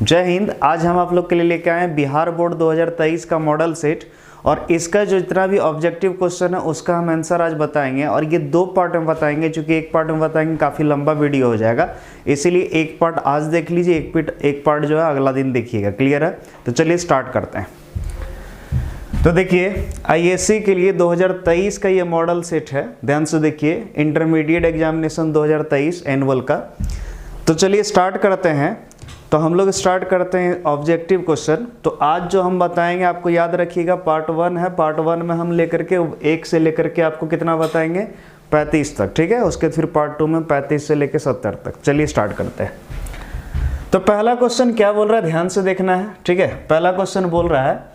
जय हिंद। आज हम आप लोग के लिए लेके आए हैं बिहार बोर्ड 2023 का मॉडल सेट और इसका जो जितना भी ऑब्जेक्टिव क्वेश्चन है उसका हम आंसर आज बताएंगे और ये दो पार्ट में बताएंगे। चूंकि एक पार्ट में बताएंगे काफ़ी लंबा वीडियो हो जाएगा, इसीलिए एक पार्ट आज देख लीजिए, एक पार्ट जो है अगला दिन देखिएगा। क्लियर है? तो चलिए स्टार्ट करते हैं। तो देखिए आईएएससी के लिए 2023 का ये मॉडल सेट है, ध्यान से देखिए, इंटरमीडिएट एग्जामिनेशन 2023 एनुअल का। तो चलिए स्टार्ट करते हैं। तो हम लोग स्टार्ट करते हैं ऑब्जेक्टिव क्वेश्चन। तो आज जो हम बताएंगे आपको याद रखिएगा, पार्ट 1 है। पार्ट 1 में हम लेकर के 1 से लेकर के आपको कितना बताएंगे, 35 तक, ठीक है। उसके फिर पार्ट 2 में 35 से लेकर 70 तक। चलिए स्टार्ट करते हैं। तो पहला क्वेश्चन क्या बोल रहा है, ध्यान से देखना है, ठीक है। पहला क्वेश्चन बोल रहा है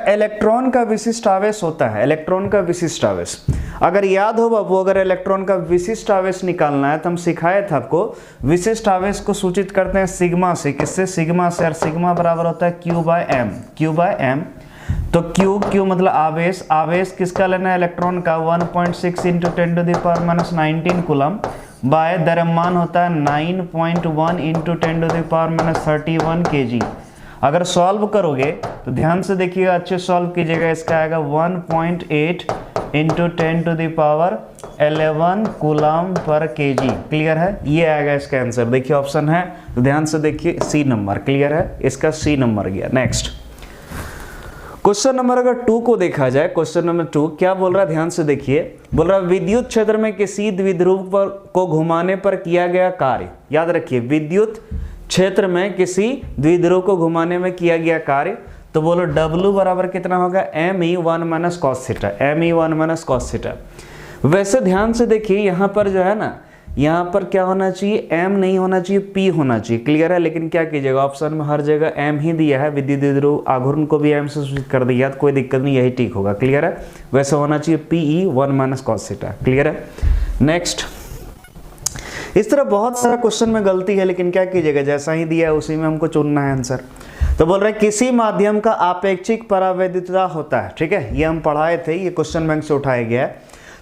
इलेक्ट्रॉन का विशिष्ट आवेश होता है। इलेक्ट्रॉन का विशिष्ट आवेश, अगर याद हो बाबू, अगर इलेक्ट्रॉन का विशिष्ट आवेश निकालना है तो हम सिखाए थे आपको, विशिष्ट आवेश को सूचित करते हैं सिग्मा से। किससे? सिग्मा से। और सिग्मा बराबर होता है Q by m. Q by m. तो Q मतलब आवेश। आवेश किसका लेना है? इलेक्ट्रॉन का। 1.6 इंटू 10⁻⁻19 कूलम बाय द्रव्यमान होता है 9.1 इंटू 10⁻31 kg। अगर सॉल्व करोगे तो ध्यान से देखिएगा, अच्छे सॉल्व कीजिएगा। इसका आएगा 1.8 into 10⁻11 coulomb per KG. Clear है? ये आएगा इसका आंसर। देखिए ऑप्शन है, तो ध्यान से देखिए, सी नंबर। क्लियर है? इसका सी नंबर गया। नेक्स्ट क्वेश्चन नंबर अगर 2 को देखा जाए, क्वेश्चन नंबर 2 क्या बोल रहा है, ध्यान से देखिए। बोल रहा है विद्युत क्षेत्र में किसी द्विध्रुव को घुमाने पर किया गया कार्य। याद रखिए, विद्युत क्षेत्र में किसी द्विध्रुव को घुमाने में किया गया कार्य। तो बोलो W बराबर कितना होगा, ME1 minus cos theta. ME1 minus cos theta. वैसे ध्यान से देखिए, यहाँ पर जो है ना, यहाँ पर क्या होना चाहिए, M नहीं होना चाहिए, P होना चाहिए। क्लियर है? लेकिन क्या कीजिएगा, ऑप्शन में हर जगह M ही दिया है। विद्युत द्विध्रुव आघूर्ण को भी M से सूचित कर दिया, तो कोई दिक्कत नहीं, यही ठीक होगा। क्लियर है? वैसे होना चाहिए PE1 minus cos theta. Clear है? नेक्स्ट, इस तरह बहुत सारा क्वेश्चन में गलती है, लेकिन क्या कीजिएगा, जैसा ही दिया है उसी में हमको चुनना है आंसर। तो बोल रहे हैं किसी माध्यम का आपेक्षिक परावैद्युतता होता है, ठीक है। ये हम पढ़ाए थे, ये क्वेश्चन बैंक से उठाया गया है।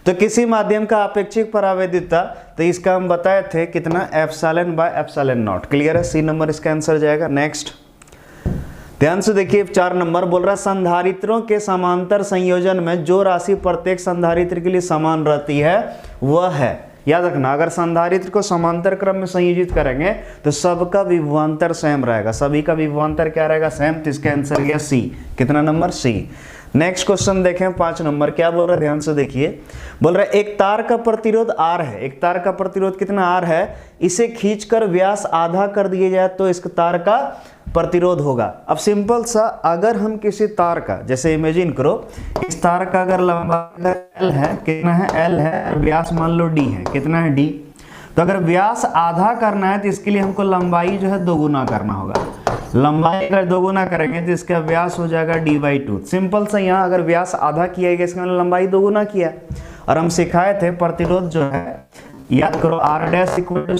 तो किसी माध्यम का आपेक्षिक परावैद्युतता, तो इसका हम बताए थे कितना, epsilon by epsilon not. Clear है? सी नंबर इसका आंसर जाएगा। नेक्स्ट ध्यान से देखिए, 4 नंबर बोल रहा है संधारित्रों के समांतर संयोजन में जो राशि प्रत्येक संधारित्र के लिए समान रहती है वह है। याद रखना, अगर संधारित्र को समांतर क्रम में संयोजित करेंगे तो सबका विभवांतर सेम रहेगा। सभी का विभवांतर क्या रहेगा, सेम। तो इसका आंसर गया सी। कितना नंबर? सी। नेक्स्ट क्वेश्चन देखें, 5 नंबर क्या बोल रहा है, ध्यान से देखिए। बोल रहा है एक तार का प्रतिरोध R है। एक तार का प्रतिरोध कितना R है, इसे खींचकर व्यास आधा कर दिया जाए तो इस तार का प्रतिरोध होगा। अब सिंपल सा, अगर हम किसी तार का, जैसे इमेजिन करो, इस तार का अगर लंबाई L है, कितना है, L है, व्यास मान लो D है, कितना है, D। तो अगर व्यास आधा करना है तो इसके लिए हमको लंबाई जो है दोगुना करना होगा। लंबाई अगर दोगुना करेंगे तो इसका व्यास हो जाएगा D/2। सिंपल सा, यहाँ अगर व्यास आधा किया गया, इसका लंबाई दोगुना किया। और हम सिखाए थे प्रतिरोध जो है, याद करो, R' इक्वल टू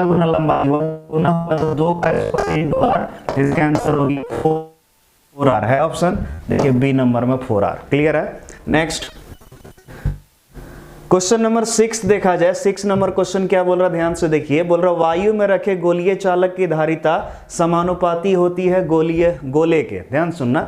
गुना लंबाई गुना 2 का स्क्वायर, इसका आंसर होगी 4R है ऑप्शन। देखिए बी नंबर में 4R। क्लियर है? नेक्स्ट क्वेश्चन नंबर 6 देखा जाए। 6 नंबर क्वेश्चन क्या बोल रहा है, ध्यान से देखिए। बोल रहा वायु में रखे गोलीय चालक की धारिता समानुपाती होती है गोले के। ध्यान सुनना,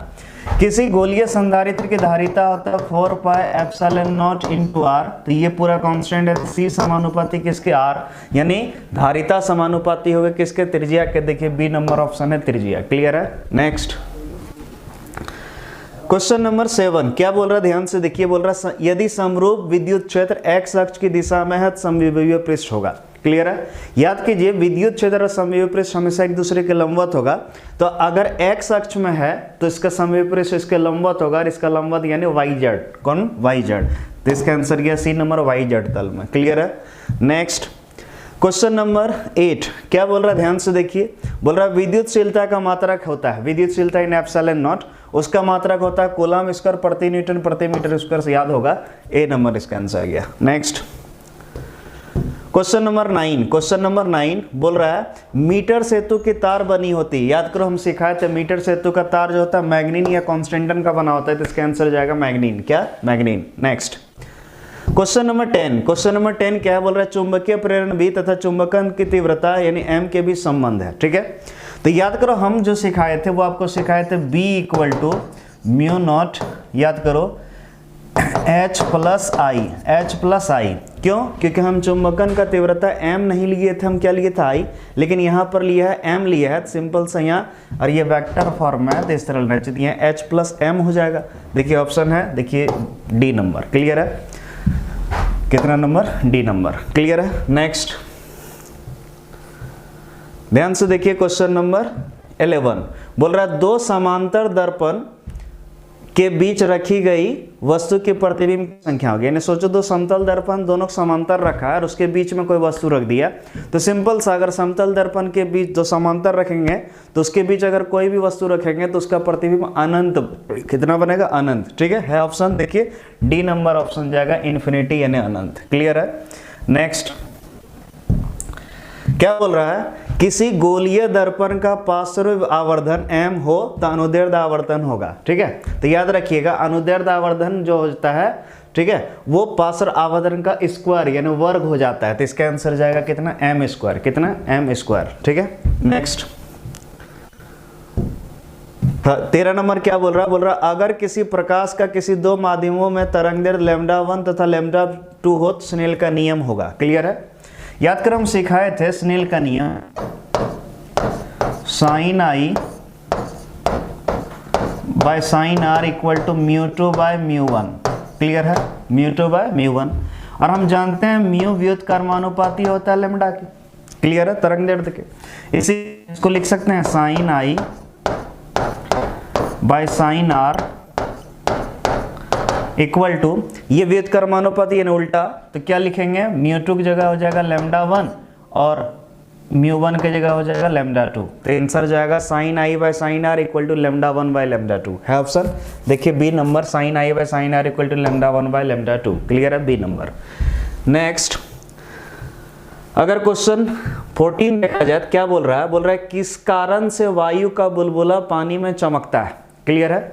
किसी गोलीय संधारित्र की धारिता होता है 4πε0 इंटू R। तो ये पूरा कांस्टेंट है। C समानुपाती किसके, R, यानी धारिता समानुपाती होगा किसके, त्रिज्या के। देखिए बी नंबर ऑप्शन है त्रिज्या। क्लियर है? नेक्स्ट क्वेश्चन नंबर 7 क्या बोल रहा है, ध्यान से देखिए। बोल रहा है यदि समरूप विद्युत क्षेत्र x अक्ष की दिशा में है तो समविभव पृष्ठ होगा। क्लियर है? याद कीजिए, विद्युत क्षेत्र और समविभव पृष्ठ हमेशा एक दूसरे के लंबवत होगा। तो अगर x अक्ष में है तो इसका समविभव पृष्ठ इसके लंबवत होगा, और इसका लंबवत यानी YZ। कौन? YZ। तो इसका आंसर गया सी नंबर, YZ तल में। क्लियर है? नेक्स्ट क्वेश्चन नंबर 8 क्या बोल रहा है, ध्यान से देखिए। बोल रहा है विद्युतशीलता का मात्रक होता है, विद्युतशीलता इन एप्सिलॉन नॉट, उसका मात्रक होता है कूलम स्क्वायर प्रति न्यूटन प्रति मीटर स्क्वायर से। याद होगा, ए नंबर इसका आंसर गया। Next question number 9। Question number 9 बोल रहा है मीटर सेतु की तार बनी होती है। याद करो, हम सिखाए थे मीटर सेतु का तार जो होता है मैग्नीन या कॉन्स्टेंटन का बना होता है। तो इसका आंसर जाएगा मैग्नीन। क्या? मैग्नीन। Next question number 10, question number 10 क्या है, बोल रहा है चुंबकीय प्रेरण B तथा चुंबकन की तीव्रता यानी M के बीच संबंध है। ठीक है, तो याद करो हम जो सिखाए थे वो आपको सिखाए थे B equal to mu naught, याद करो H प्लस आई। क्यों? क्योंकि हम चुंबकन का तीव्रता M नहीं लिए थे, हम क्या लिए थे I, लेकिन यहाँ पर लिया है M लिया है, सिंपल सा यहाँ, और ये वेक्टर फॉर्म है तो इस तरह रहना चाहिए, H प्लस M हो जाएगा। देखिए ऑप्शन है, देखिए D नंबर, क्लियर है, कितना नंबर, D नंबर, क्लियर है। नेक्स्ट ध्यान से देखिए क्वेश्चन नंबर 11, बोल रहा है दो समांतर दर्पण के बीच रखी गई वस्तु की प्रतिबिंब की संख्या होगी। यानी सोचो दो समतल दर्पण दोनों समांतर रखा है और उसके बीच में कोई वस्तु रख दिया, तो सिंपल सा अगर समतल दर्पण के बीच दो समांतर रखेंगे तो उसके बीच अगर कोई भी वस्तु रखेंगे तो उसका प्रतिबिंब अनंत, कितना बनेगा, अनंत। ठीक है ऑप्शन देखिए डी नंबर ऑप्शन जाएगा, इन्फिनिटी यानी अनंत, क्लियर है। नेक्स्ट क्या बोल रहा है, किसी गोलीय दर्पण का पार्श्व आवर्धन m हो तो अनुदैर्ध्य आवर्धन होगा। ठीक है, तो याद रखिएगा अनुदैर्ध्य आवर्धन जो होता है, ठीक है, वो पार्श्व आवर्धन का स्क्वायर यानी वर्ग हो जाता है, तो इसका आंसर जाएगा कितना, m स्क्वायर, कितना m स्क्वायर। ठीक है, नेक्स्ट 13 नंबर क्या बोल रहा है, बोल रहा है अगर किसी प्रकाश का किसी दो माध्यमों में तरंगदैर्ध्य λ1 तथा λ2 हो तो स्नेल का नियम होगा। क्लियर है, याद कर हम सिखाए थे स्नेल का नियम, sine i by sine r equal to μ2 by μ1। Clear है, μ2 बाय μ1, और हम जानते हैं म्यू व्युत्क्रमानुपाती होता है लैम्डा की। क्लियर है, तरंगदैर्ध्य के, इसको लिख सकते हैं sine i by sine r equal to, ये व्युत्क्रमानुपाती यानी उल्टा, तो क्या लिखेंगे, μ2 की जगह हो जाएगा λ1 और μ1 की जगह हो जाएगा λ2, तो आंसर जाएगा sine i by sine r equal to λ1 by λ2 है ऑप्शन। देखिए B number, sine i by sine r equal to λ1 by λ2, clear है, बी नंबर। नेक्स्ट अगर क्वेश्चन 14 देखा जाए क्या बोल रहा है, बोल रहा है किस कारण से वायु का बुलबुला पानी में चमकता है। क्लियर है,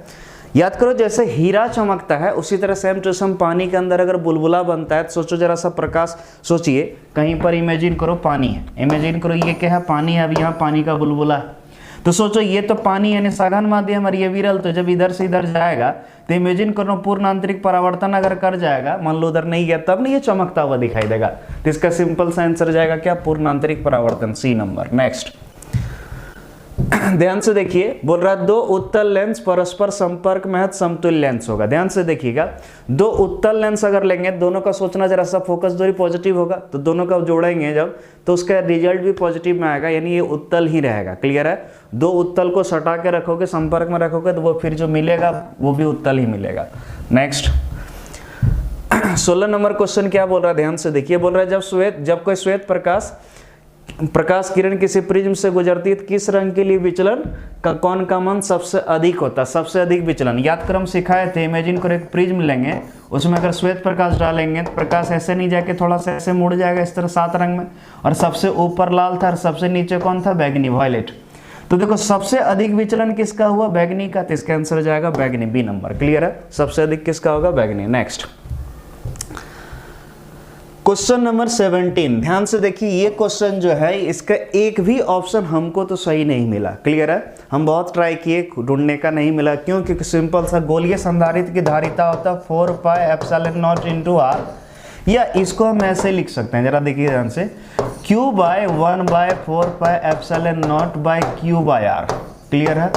याद करो जैसे हीरा चमकता है उसी तरह सेम टू सेम पानी के अंदर अगर बुलबुला बनता है तो सोचो जरा सा प्रकाश, सोचिए कहीं पर इमेजिन करो पानी है, इमेजिन करो ये क्या है, पानी है, अब यहाँ पानी का बुलबुला है, तो सोचो ये तो पानी यानी सघन माध्यम और ये विरल, तो जब इधर से इधर जाएगा तो इमेजिन करो पूर्ण आंतरिक परावर्तन अगर कर जाएगा, मान लो उधर नहीं गया तब नहीं ये चमकता हुआ दिखाई देगा, तो इसका सिंपल सा आंसर जाएगा क्या, पूर्ण आंतरिक परावर्तन, सी नंबर। नेक्स्ट ध्यान से देखिए, बोल रहा है दो उत्तल लेंस परस्पर संपर्क में है समतुल्य लेंस होगा। ध्यान से देखिएगा, दो उत्तल लेंस अगर लेंगे, दोनों का सोचना जरा सा फोकस दूरी पॉजिटिव होगा, तो दोनों का जोड़ेंगे जब तो उसका रिजल्ट भी पॉजिटिव में आएगा, यानी ये उत्तल ही रहेगा। क्लियर है, दो उत्तल को सटा के रखोगे, संपर्क में रखोगे तो वो फिर जो मिलेगा वो भी उत्तल ही मिलेगा। नेक्स्ट 16 नंबर क्वेश्चन क्या बोल रहा है, ध्यान से देखिए, बोल रहा है जब कोई श्वेत प्रकाश किरण किसी प्रिज्म से गुजरती है तो किस रंग के लिए विचलन का कौन का मान सबसे अधिक होता है, सबसे अधिक विचलन। याद कर हम सिखाए थे, इमेजिन करो एक प्रिज्म लेंगे, उसमें अगर श्वेत प्रकाश डालेंगे तो प्रकाश ऐसे नहीं जाके थोड़ा सा ऐसे मुड़ जाएगा इस तरह 7 रंग में, और सबसे ऊपर लाल था और सबसे नीचे कौन था, बैगनी, वायलेट। तो देखो सबसे अधिक विचलन किसका हुआ, बैगनी का, तो इसका आंसर जाएगा बैगनी, बी नंबर। क्लियर है, सबसे अधिक किसका होगा, बैगनी। नेक्स्ट क्वेश्चन नंबर 17, ध्यान से देखिए, ये क्वेश्चन जो है इसका एक भी ऑप्शन हमको तो सही नहीं मिला। क्लियर है, हम बहुत ट्राई किए, ढूंढने का नहीं मिला, क्यों, क्योंकि सिंपल सा गोलीय संधारित्र की धारिता होता है 4 pi epsilon naught into r, या इसको हम ऐसे लिख सकते हैं, जरा देखिए ध्यान से, Q by 1 by 4 pi epsilon naught by Q by r. Clear है,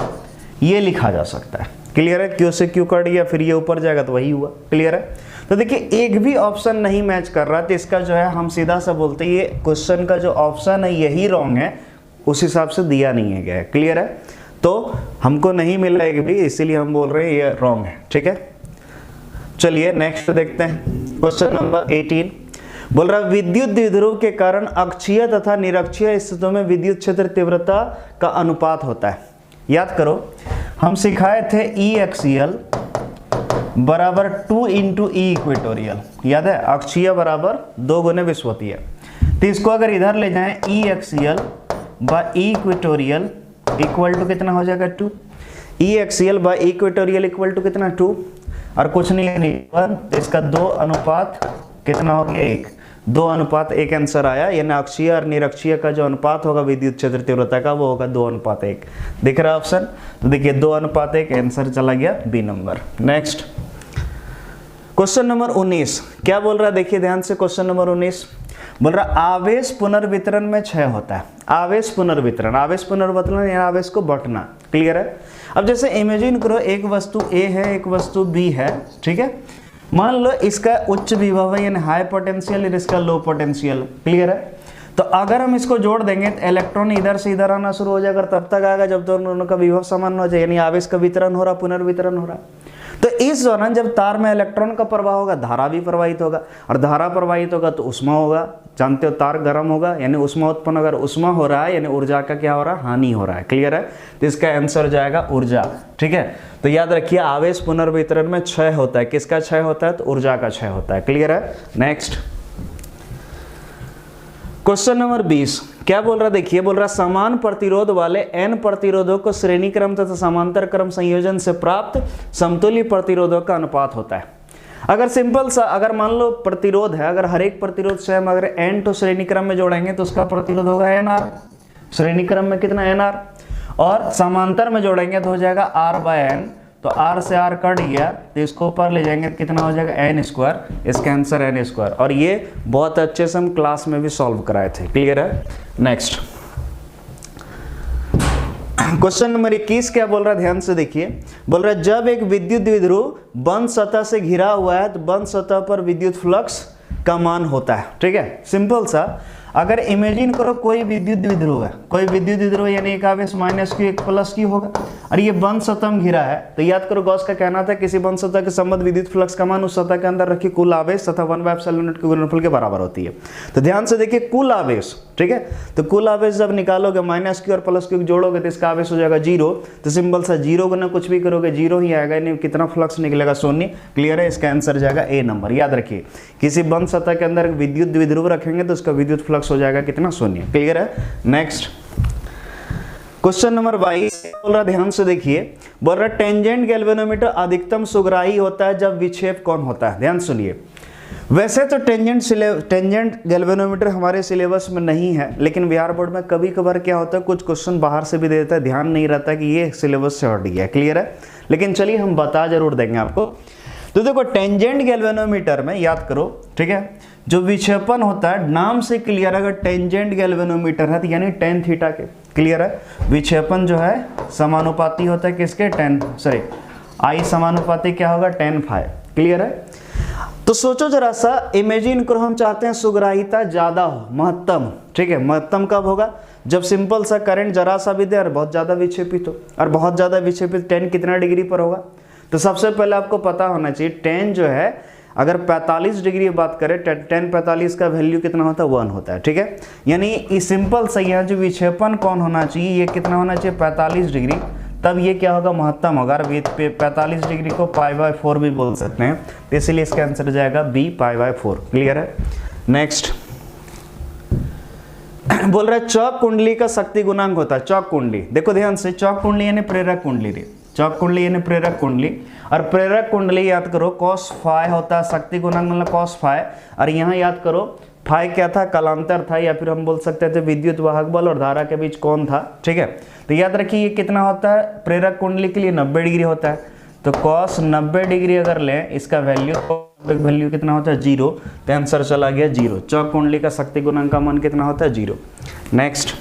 ये लिखा जा सकता है। क्लियर है, Q से Q कट गया, फिर ये ऊपर जाएगा तो वही हुआ। क्लियर है, तो देखिए एक भी ऑप्शन नहीं मैच कर रहा, तो इसका जो है हम सीधा सा बोलते हैं ये क्वेश्चन का जो ऑप्शन है यही रॉन्ग है, उस हिसाब से दिया नहीं है गया। क्लियर है, तो हमको नहीं मिला एक भी, इसीलिए हम बोल रहे हैं ये रॉन्ग है। ठीक है, चलिए नेक्स्ट देखते हैं क्वेश्चन नंबर 18, बोल रहा है विद्युत द्विध्रुव के कारण अक्षीय तथा निरक्षीय स्थितियों में विद्युत क्षेत्र तीव्रता का अनुपात होता है। याद करो हम सिखाए थे E एक्सियल बराबर 2 इंटू ई इक्वेटोरियल, याद है, अक्षीय बराबर 2 गुने विषुवतीय, तो इसको अगर इधर ले जाएं E axial by E equatorial equal to कितना हो जाएगा 2, E axial by equatorial equal to कितना 2, और कुछ नहीं 1, इसका 2 अनुपात कितना हो गया 1, 2:1 आंसर आया, यानी अक्षीय और निरक्षीय का जो अनुपात होगा विद्युत क्षेत्र तीव्रता का वो होगा 2:1। दिख रहा है ऑप्शन? तो देखिए 2:1 आंसर चला गया B number. Next question number 19 क्या बोल रहा है, देखिए ध्यान से। क्वेश्चन नंबर 19 बोल रहा आवेश पुनर्वितरण में क्षय होता है। आवेश पुनर्वितरण यानी आवेश को बंटना। क्लियर है? अब जैसे इमेजिन करो एक वस्तु ए है, एक वस्तु बी है, ठीक है। मान लो इसका उच्च विभव है यानी हाई पोटेंशियल और इसका लो पोटेंशियल। क्लियर है? तो अगर हम इसको जोड़ देंगे तो इलेक्ट्रॉन इधर से इधर आना शुरू हो जाएगा, तब तक आएगा जब तक दोनों का विभव समान हो जाए, यानी आवेश का वितरण हो रहा, पुनर्वितरण हो रहा। तो इस दौरान जब तार में इलेक्ट्रॉन का प्रवाह होगा, धारा भी प्रवाहित होगा, और धारा प्रवाहित होगा तो उष्मा होगा। जानते हो तार गर्म होगा यानी उष्मा उत्पन्न, अगर उष्मा हो रहा है यानी ऊर्जा का क्या हो रहा है, हानि हो रहा है। क्लियर है? तो इसका आंसर जाएगा ऊर्जा। ठीक है, तो याद रखिए आवेश पुनर्वितरण में क्षय होता है। किसका क्षय होता है? तो ऊर्जा का क्षय होता है। क्लियर है? नेक्स्ट क्वेश्चन नंबर 20 क्या बोल रहा है, देखिए बोल रहा समान प्रतिरोध वाले n प्रतिरोधों को श्रेणी क्रम तथा समांतर क्रम संयोजन से प्राप्त समतुल्य प्रतिरोधों का अनुपात होता है। अगर सिंपल सा, अगर मान लो प्रतिरोध है, अगर हर एक प्रतिरोध से हम अगर n तो श्रेणी क्रम में जोड़ेंगे तो उसका प्रतिरोध होगा nr, श्रेणी क्रम में कितना nr, और समांतर में जोड़ेंगे तो हो जाएगा r/n। तो r से r कट गया तो इसको ऊपर ले जाएंगे तो कितना हो जाएगा n², इसका आंसर n²। और ये बहुत अच्छे से हम क्लास में भी सॉल्व कराए थे। क्लियर है? नेक्स्ट क्वेश्चन नंबर 21 क्या बोल रहा है, ध्यान से देखिए। बोल रहा है जब एक विद्युत द्विध्रुव बंद सतह से घिरा हुआ है तो बंद सतह पर विद्युत फ्लक्स का मान होता है। ठीक है, सिंपल सा। अगर इमेजिन करो कोई विद्युत द्विध्रुव है, कोई विद्युत द्विध्रुव यानी एक आवेश -q एक +q होगा, और ये बंद सतह में घिरा है। तो याद करो गॉस का कहना था किसी बंद सतह के संबंध विद्युत फ्लक्स का मान उस सतह के अंदर रखी कुल आवेश तथा 1/ε0 के गुणनफल के बराबर होती है। तो ध्यान से देखिए कुल आवेश, ठीक है, तो कुल आवेश जब निकालोगे -q और +q जोड़ोगे तो इसका आवेश हो जाएगा 0। तो सिंपल सा 0 गुना कुछ भी करोगे 0 ही आएगा, यानी कितना फ्लक्स निकलेगा, शून्य। क्लियर है? इसका आंसर जाएगा ए नंबर। याद रखिए किसी बंद सतह के अंदर विद्युत द्विध्रुव रखेंगे तो उसका विद्युत फ्लक्स हो जाएगा कितना, शून्य। क्लियर है? नेक्स्ट क्वेश्चन नंबर 22 बोल रहा, ध्यान से देखिए। बोल रहा टेंजेंट गैल्वेनोमीटर अधिकतम सुग्राही होता है जब विक्षेप कौन होता है। ध्यान सुनिए। वैसे तो टेंजेंट गैल्वेनोमीटर हमारे सिलेबस में नहीं है, लेकिन बिहार बोर्ड में कभी कभार क्या होता है कुछ क्वेश्चन बाहर से भी दे देता है, ध्यान नहीं रहता कि ये सिलेबस से हट गया। क्लियर है? लेकिन चलिए हम बता जरूर देंगे आपको। तो देखो टेंजेंट गैल्वेनोमीटर में याद करो, ठीक है, जो विक्षेपण होता है नाम से क्लियर, अगर टेंजेंट गैल्वेनोमीटर है तो यानी tan थीटा के। क्लियर है? विक्षेपण जो है समानुपाती होता है किसके, I समानुपाती क्या होगा, tan phi। क्लियर है? तो सोचो जरा सा, इमेजिन करो हम चाहते हैं सुग्राहिता ज्यादा हो, महत्तम। ठीक है, महत्तम कब होगा, जब सिंपल सा करंट जरा सा भी दे और बहुत ज्यादा विक्षेपित हो, और बहुत ज्यादा विक्षेपित tan कितना डिग्री पर होगा। तो सबसे पहले आपको पता होना चाहिए tan जो है अगर 45 डिग्री बात करें, tan 45 का वैल्यू कितना होता है, 1 होता है। ठीक है, यानी इस सिंपल से यहाँ जो विक्षेपण कौन होना चाहिए, ये कितना होना चाहिए, 45 डिग्री। तब ये क्या होगा, महत्तम होगा। 45 डिग्री को π/4 भी बोल सकते हैं, तो इसलिए इसका आंसर जाएगा बी, π/4। क्लियर है? नेक्स्ट बोल रहा है चौक कुंडली का शक्ति गुणांक होता है। चौक कुंडली देखो ध्यान से, चौक कुंडली यानी प्रेरक कुंडली रे, चौक कुंडली यानी प्रेरक कुंडली, और प्रेरक कुंडली याद करो cos phi होता है, शक्ति गुणांक मतलब cos phi। और यहाँ याद करो phi क्या था, कालांतर था, या फिर हम बोल सकते थे विद्युत वाहक बल और धारा के बीच कौन था। ठीक है, तो याद रखिए ये कितना होता है, प्रेरक कुंडली के लिए 90 डिग्री होता है। तो cos 90 डिग्री अगर लें, इसका वैल्यू कितना होता है, 0। तो आंसर चला गया 0। चौक कुंडली का शक्ति गुणांक का मान कितना होता है, 0। नेक्स्ट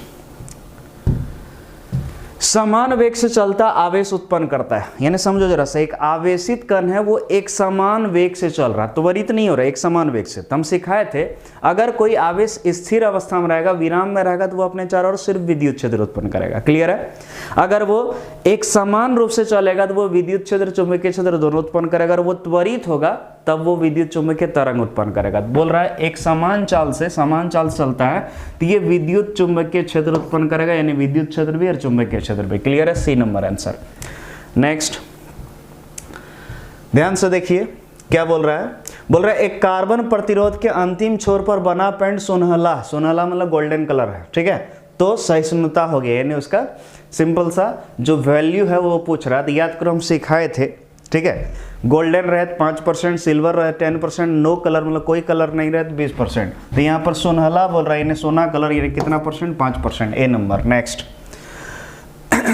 समान वेग से चलता आवेश उत्पन्न करता है, यानी समझो जरा सा, एक आवेशित कण है वो एक समान वेग से चल रहा है, त्वरित नहीं हो रहा है, एक समान वेग से। तो हम सिखाए थे अगर कोई आवेश स्थिर अवस्था में रहेगा, विराम में रहेगा, तो वो अपने चारों ओर सिर्फ विद्युत क्षेत्र उत्पन्न करेगा। क्लियर है? अगर वो एक समान रूप से चलेगा तो वो विद्युत क्षेत्र चुंबकीय क्षेत्र दोनों उत्पन्न करेगा। अगर वो त्वरित होगा तब वो विद्युत चुंबकीय तरंग उत्पन्न करेगा। बोल रहा है एक समान चाल से चलता है तो ये विद्युत चुंबकीय क्षेत्र उत्पन्न करेगा, यानी विद्युत क्षेत्र भी और चुंबकीय क्षेत्र भी। क्लियर है? C number answer. नेक्स्ट ध्यान से देखिए क्या बोल रहा है। बोल रहा है एक कार्बन प्रतिरोध के अंतिम छोर पर बना पेंट सुनहला मतलब गोल्डन कलर है। ठीक है, तो सहिष्णुता हो गया, यानी उसका सिंपल सा जो वैल्यू है वो पूछ रहा है। तो याद करो हम सिखाए थे ठीक है। गोल्डन रहे 5%, सिल्वर रहे 10%, नो कलर मतलब कोई कलर नहीं रहे 20%। तो यहाँ पर सोनहला बोल रहा है, यानी सोना कलर, यानी कितना परसेंट? 5%, ए नंबर। नेक्स्ट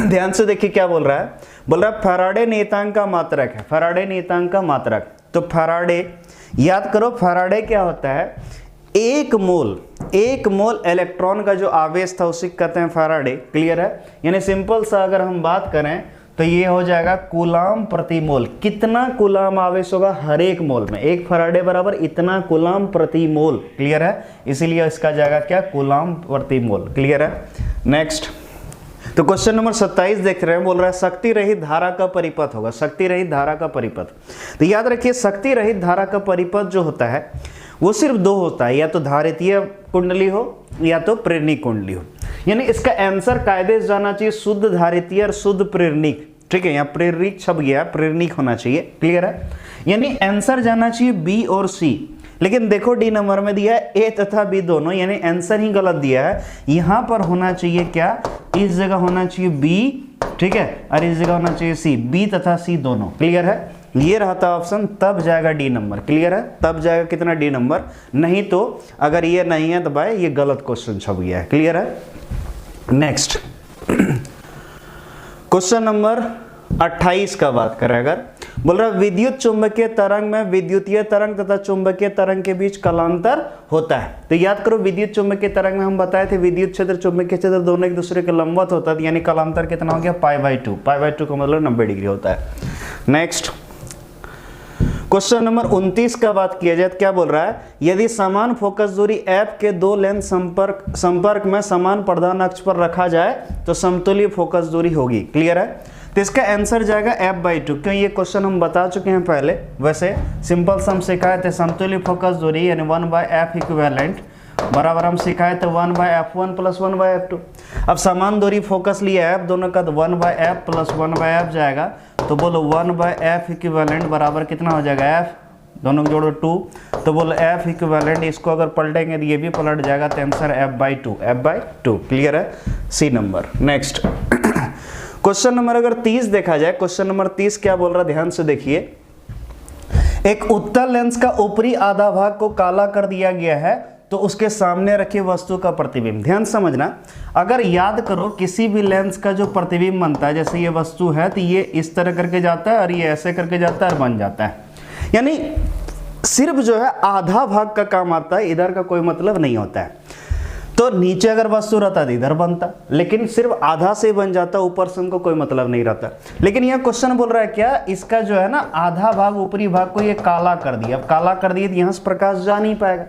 ध्यान से देखिए क्या बोल रहा है, बोल रहा है फैराडे नियतांक का मात्रक है, फैराडे नियतांक का मात्रक। तो फैराडे, याद करो फैराडे क्या होता है, एक मोल इलेक्ट्रॉन का जो आवेश था उसे कहते हैं फैराडे। क्लियर है? यानी सिंपल सा अगर हम बात करें तो ये हो जाएगा कूलाम प्रति मोल। कितना कूलाम आवेश होगा हर एक मोल में? एक फैराडे बराबर इतना कूलाम प्रति मोल। क्लियर है? इसीलिए इसका जाएगा क्या? कूलाम प्रति मोल। क्लियर है? नेक्स्ट, तो क्वेश्चन नंबर 27 देख रहे हैं, बोल रहा है शक्ति रहित धारा का परिपथ होगा, शक्ति रहित धारा का परिपथ। तो याद रखिए शक्ति रहित धारा का परिपथ जो होता है वो सिर्फ दो होता है, या तो धारितीय कुंडली हो या तो प्रेरणिक कुंडली हो। यानी इसका आंसर कायदे से जाना चाहिए शुद्ध धारितीय और शुद्ध प्रेरणिक। ठीक है, यहाँ प्रेरणिक छप गया, प्रेरणिक होना चाहिए। क्लियर है? यानी आंसर जाना चाहिए बी और सी, लेकिन देखो डी नंबर में दिया है ए तथा बी दोनों, यानी आंसर ही गलत दिया है। यहां पर होना चाहिए क्या? इस जगह होना चाहिए बी, ठीक है, और इस जगह होना चाहिए सी, बी तथा सी दोनों। क्लियर है? ये रहता ऑप्शन, तब जाएगा डी नंबर। क्लियर है? तब जाएगा कितना? D number. नहीं तो अगर ये नहीं है तो भाई ये गलत क्वेश्चन छप गया है। क्लियर है? नेक्स्ट क्वेश्चन नंबर 28 का बात करें अगर, बोल रहा है विद्युत चुंबकीय तरंग में विद्युतीय तरंग तथा चुंबकीय तरंग के बीच कालांतर होता है। तो याद करो विद्युत चुंबकीय तरंग में हम बताए थे विद्युत क्षेत्र चुंबकीय क्षेत्र दोनों एक दूसरे के लंबवत होता है, यानी कालांतर कितना हो गया? π/2। π/2 का मतलब 90 डिग्री होता है। नेक्स्ट क्वेश्चन नंबर 29 का बात किया जाए तो क्या बोल रहा है, यदि समान फोकस दूरी एफ के दो लेंस संपर्क में समान प्रधान अक्ष पर रखा जाए तो समतुल्य फोकस दूरी होगी। क्लियर है? तो इसका आंसर जाएगा f/2, क्यों? ये क्वेश्चन हम बता चुके हैं पहले। वैसे सिंपल सम सिखाए थे समतुल्य फोकस दूरी यानी 1/f इक्विवेलेंट बराबर हम सिखाए थे 1/f1 + 1/f2। अब समान दूरी फोकस लिया है दोनों का, तो 1/f + 1/f जाएगा। तो बोलो 1/f इक्विवेलेंट बराबर कितना हो जाएगा? f, दोनों को जोड़ो 2, तो बोलो f इक्विवेलेंट, इसको अगर पलटेंगे तो ये भी पलट जाएगा, तो आंसर f/2। क्लियर है? C number. Next question number अगर 30 देखा जाए, क्वेश्चन नंबर 30 क्या बोल रहा है ध्यान से देखिए, एक उत्तल लेंस का ऊपरी आधा भाग को काला कर दिया गया है तो उसके सामने रखी वस्तु का प्रतिबिंब। ध्यान समझना, अगर याद करो किसी भी लेंस का जो प्रतिबिंब बनता है, जैसे ये वस्तु है तो ये इस तरह करके जाता है और ये ऐसे करके जाता है और बन जाता है, यानी सिर्फ जो है आधा भाग का काम आता है, इधर का कोई मतलब नहीं होता है। तो नीचे अगर वस्तु रहता तो इधर बनता, लेकिन सिर्फ आधा से बन जाता, ऊपर से उनको कोई मतलब नहीं रहता। लेकिन यह क्वेश्चन बोल रहा है क्या, इसका जो है ना आधा भाग ऊपरी भाग को ये काला कर दिया। अब काला कर दिए तो यहाँ से प्रकाश जा नहीं पाएगा।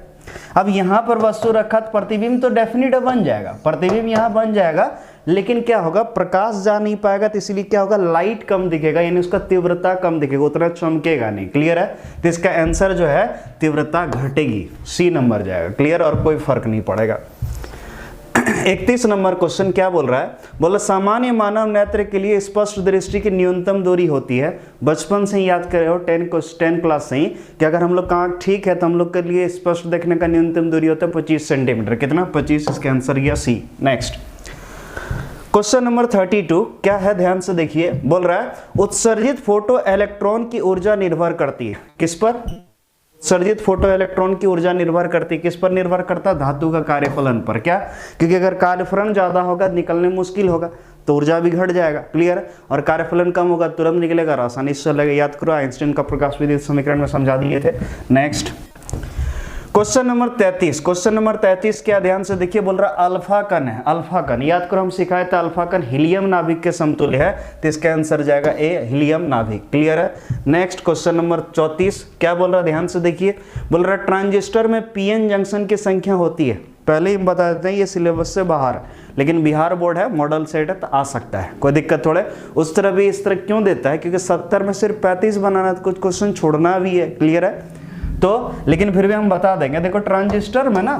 अब यहाँ पर वस्तु रखा तो प्रतिबिंब तो डेफिनेट बन जाएगा, प्रतिबिंब यहाँ बन जाएगा, लेकिन क्या होगा? प्रकाश जा नहीं पाएगा, तो इसलिए क्या होगा? लाइट कम दिखेगा, यानी उसका तीव्रता कम दिखेगा, उतना चमकेगा नहीं। क्लियर है? तो इसका आंसर जो है तीव्रता घटेगी, सी नंबर जाएगा। क्लियर? और कोई फर्क नहीं पड़ेगा। 31 नंबर क्वेश्चन क्या बोल रहा है, बोला सामान्य मानव नेत्र के लिए स्पष्ट दृष्टि की न्यूनतम दूरी होती है। बचपन से ही याद करे हो 10 क्लास से ही कि अगर हम लोग का आँख ठीक है तो हम लोग के लिए स्पष्ट देखने का न्यूनतम दूरी होता है 25 सेंटीमीटर। कितना? 25। इसका आंसर गया सी। नेक्स्ट क्वेश्चन नंबर 32 क्या है ध्यान से देखिए, बोल रहा है उत्सर्जित फोटो इलेक्ट्रॉन की ऊर्जा निर्भर करती है किस पर? उत्सर्जित फोटो इलेक्ट्रॉन की ऊर्जा निर्भर करती है किस पर? निर्भर करता है धातु का कार्यफलन पर। क्या? क्योंकि अगर कार्यफलन ज्यादा होगा निकलने मुश्किल होगा तो ऊर्जा भी घट जाएगा। क्लियर? और कार्यफलन कम होगा तुरंत निकलेगा और आसानी से चलेगा। याद करो आइंस्टीन का प्रकाश विधि समीकरण में समझा दिए थे। Next question number 33, question number 33 क्या ध्यान से देखिए, बोल रहा अल्फा कण है। अल्फा कण याद करो हम सिखाए थे अल्फा कण हीलियम नाभिक के समतुल्य है, तो इसका आंसर जाएगा ए हीलियम नाभिक। क्लियर है? नेक्स्ट क्वेश्चन नंबर 34 क्या बोल रहा है ध्यान से देखिए, बोल रहा ट्रांजिस्टर में पीएन जंक्शन की संख्या होती है। पहले ही बता देते हैं ये सिलेबस से बाहर है, लेकिन बिहार बोर्ड है, मॉडल सेट है तो आ सकता है, कोई दिक्कत थोड़े। उस तरह भी इस तरह क्यों देता है? क्योंकि 70 में सिर्फ 35 बनाना है, तो कुछ क्वेश्चन छोड़ना भी है। क्लियर है? तो लेकिन फिर भी हम बता देंगे। देखो ट्रांजिस्टर में ना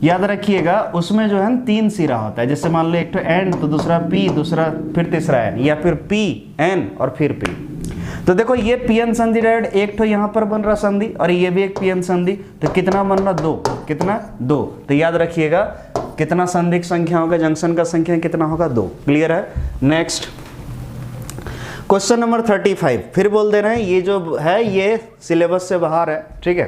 याद रखिएगा उसमें जो है 3 सिरा होता है, जैसे मान लो एक तो एन तो दूसरा पी, दूसरा फिर तीसरा एन, या फिर पी एन और फिर पी। तो देखो ये पीएन संधि डायरेक्ट एक तो यहाँ पर बन रहा संधि और ये भी एक पीएन संधि, तो कितना बन रहा? 2। कितना? 2। तो याद रखिएगा कितना संधि की संख्या होगा, जंक्शन का संख्या कितना होगा? 2। क्लियर है? नेक्स्ट क्वेश्चन नंबर 35 फिर बोल दे रहे हैं, ये जो है ये सिलेबस से बाहर है, ठीक है।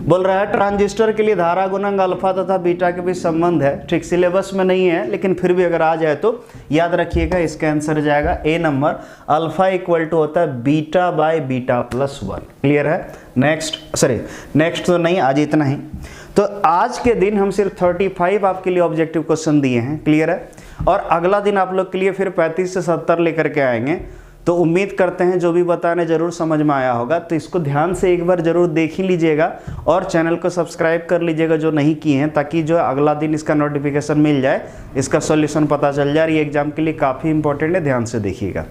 बोल रहा है ट्रांजिस्टर के लिए धारा गुणक अल्फा तथा बीटा के बीच संबंध है, ठीक। सिलेबस में नहीं है लेकिन फिर भी अगर आ जाए तो याद रखिएगा, इसका आंसर जाएगा ए नंबर, अल्फा इक्वल टू होता है beta by beta plus 1। Clear है। नेक्स्ट तो नहीं, आज इतना ही। तो आज के दिन हम सिर्फ 35 आपके लिए ऑब्जेक्टिव क्वेश्चन दिए हैं। क्लियर है। और अगला दिन आप लोग के लिए फिर 35 से 70 लेकर के आएंगे। तो उम्मीद करते हैं जो भी बताने जरूर समझ में आया होगा। तो इसको ध्यान से एक बार जरूर देख ही लीजिएगा और चैनल को सब्सक्राइब कर लीजिएगा जो नहीं किए हैं, ताकि जो अगला दिन इसका नोटिफिकेशन मिल जाए, इसका सॉल्यूशन पता चल जाए। ये एग्जाम के लिए काफ़ी इंपॉर्टेंट है, ध्यान से देखिएगा।